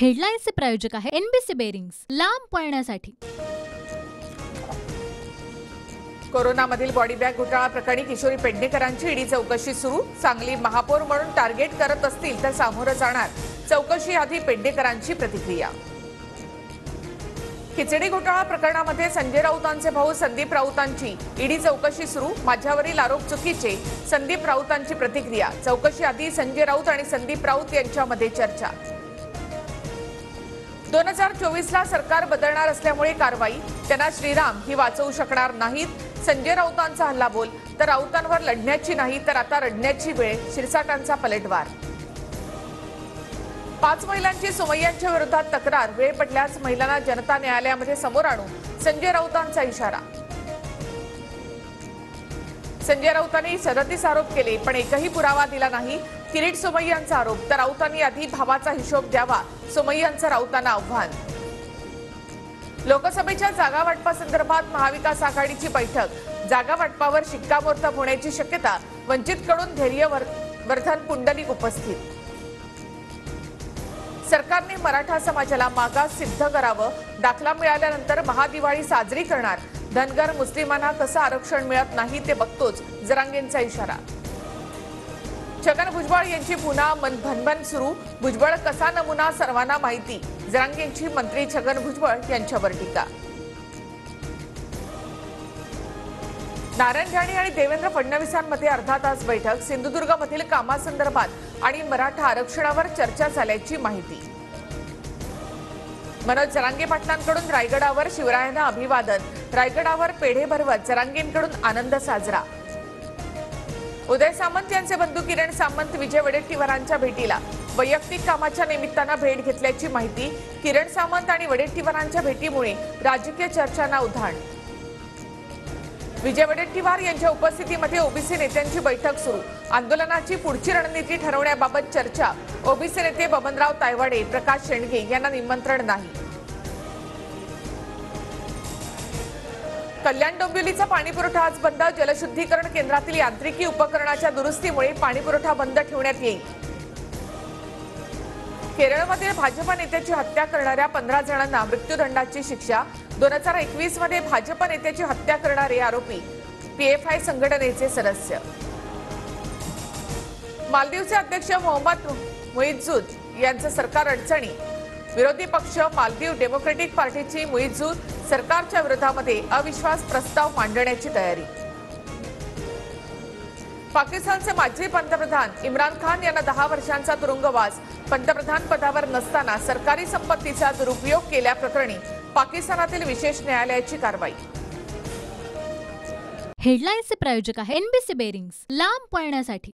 हेडलाईन्सचे प्रायोजक आहे NBC bearings, लांब पळण्यासाठी। कोरोनामधील बॉडी बॅग घोटाळा प्रकरणी किशोरी पेडणेकरांची ईडी चौकशी सुरू। सांगली महापौर म्हणून टार्गेट करत असतील तर सामोरं जाणार, चौकशी आधी पेडणेकरांची प्रतिक्रिया। खिचडी घोटाळा प्रकरणामध्ये संजय राऊतांचे भाऊ संदीप राऊतांची ईडी चौकशी सुरू। माझ्यावरील आरोप चुकीचे, संदीप राऊतांची प्रतिक्रिया। चौकशी आधी संजय राऊत आणि संदीप राऊत यांच्यामध्ये चर्चा। 2024ला सरकार बदलणार असल्यामुळे कारवाई, त्यांना श्रीराम ही वाचवू शकणार नाहीत। संजय राऊतांचा हल्लाबोल, तर राऊतांवर लढण्याची नाही तर आता रडण्याची वेळ, शिरसाटांचा पलटवार। 5 महिलांची सोमय्यांच्या विरोधात तक्रार, वेळ पडल्यास महिलांना जनता न्यायालयामध्ये समोर आणू, संजय राऊतांचा इशारा। संजय राऊतांनी 37 आरोप केले पण एकही पुरावा दिला नाही, किरीट सोमय्यांचा आरोप, तर राऊतांनी आधी भावाचा हिशोब द्यावा, सोमय्यांचं राऊतांना आव्हान। लोकसभेच्या जागा वाटपासंदर्भात महाविकास आघाडीची बैठक, जागा वाटपावर शिक्कामोर्तब होण्याची शक्यता, वंचितकडून धैर्यवर्धन पुंडलिक उपस्थित। सरकारने मराठा समाजाला मागास सिद्ध करावं, दाखला मिळाल्यानंतर महादिवाळी साजरी करणार, धनगर मुस्लिमांना कसं आरक्षण मिळत नाही ते बघतोच, जरांगेंचा इशारा। छगन भुजबळ यांची पुन्हा भनभन सुरू, भुजबळ कसा नमुना सर्वांना माहिती, जरांगेंची मंत्री छगन भुजबळ यांच्यावर टीका। नारायण राणे आणि देवेंद्र फडणवीसांमध्ये अर्धा तास बैठक, सिंधुदुर्गमधील कामासंदर्भात आणि मराठा आरक्षणावर चर्चा झाल्याची माहिती। मनोज जरांगे पाटलांकडून रायगडावर शिवरायांना अभिवादन, रायगडावर पेढे भरवत जरांगेंकडून आनंद साजरा। उदय सामंत यांचे बंधू किरण सामंत विजय वडेट्टीवारांच्या भेटीला, वैयक्तिक कामाच्या निमित्तानं भेट घेतल्याची माहिती। किरण सामंत आणि वडेट्टीवारांच्या भेटीमुळे राजकीय चर्चांना उधाण। विजय वडेट्टीवार यांच्या उपस्थितीमध्ये ओबीसी नेत्यांची बैठक सुरू, आंदोलनाची पुढची रणनीती ठरवण्याबाबत चर्चा। ओबीसी नेते बबनराव तायवाडे, प्रकाश शेंडगे यांना निमंत्रण नाही। कल्याण डोंबिवलीचा पाणीपुरवठा आज बंद, जलशुद्धीकरण केंद्रातील यांत्रिकी उपकरणाच्या दुरुस्तीमुळे पाणीपुरवठा बंद ठेवण्यात येईल। केरळमध्ये भाजप नेत्याची हत्या करणाऱ्या 15 जणांना मृत्यूदंडाची शिक्षा। 2021 मध्ये भाजप नेत्याची हत्या करणारे आरोपी पीएफआय संघटनेचे सदस्य। मालदीवचे अध्यक्ष मोहम्मद मुइझुद्दीन यांचं सरकार अडचणी, विरोधी पक्ष मालदीव डेमोक्रेटिक पार्टीची मुइझुद्दीन सरकारच्या विरोधामध्ये अविश्वास प्रस्ताव मांडण्याची तयारी। पाकिस्तानचे माजी पंतप्रधान इम्रान खान यांना 10 वर्षांचा तुरुंगवास, पंतप्रधान पदावर नसताना सरकारी संपत्तीचा दुरुपयोग केल्याप्रकरणी पाकिस्तानातील विशेष न्यायालयाची कारवाई। हेडलाईन्सचे प्रायोजक आहे एनबीसी बेरिंग्स, लांब पळण्यासाठी।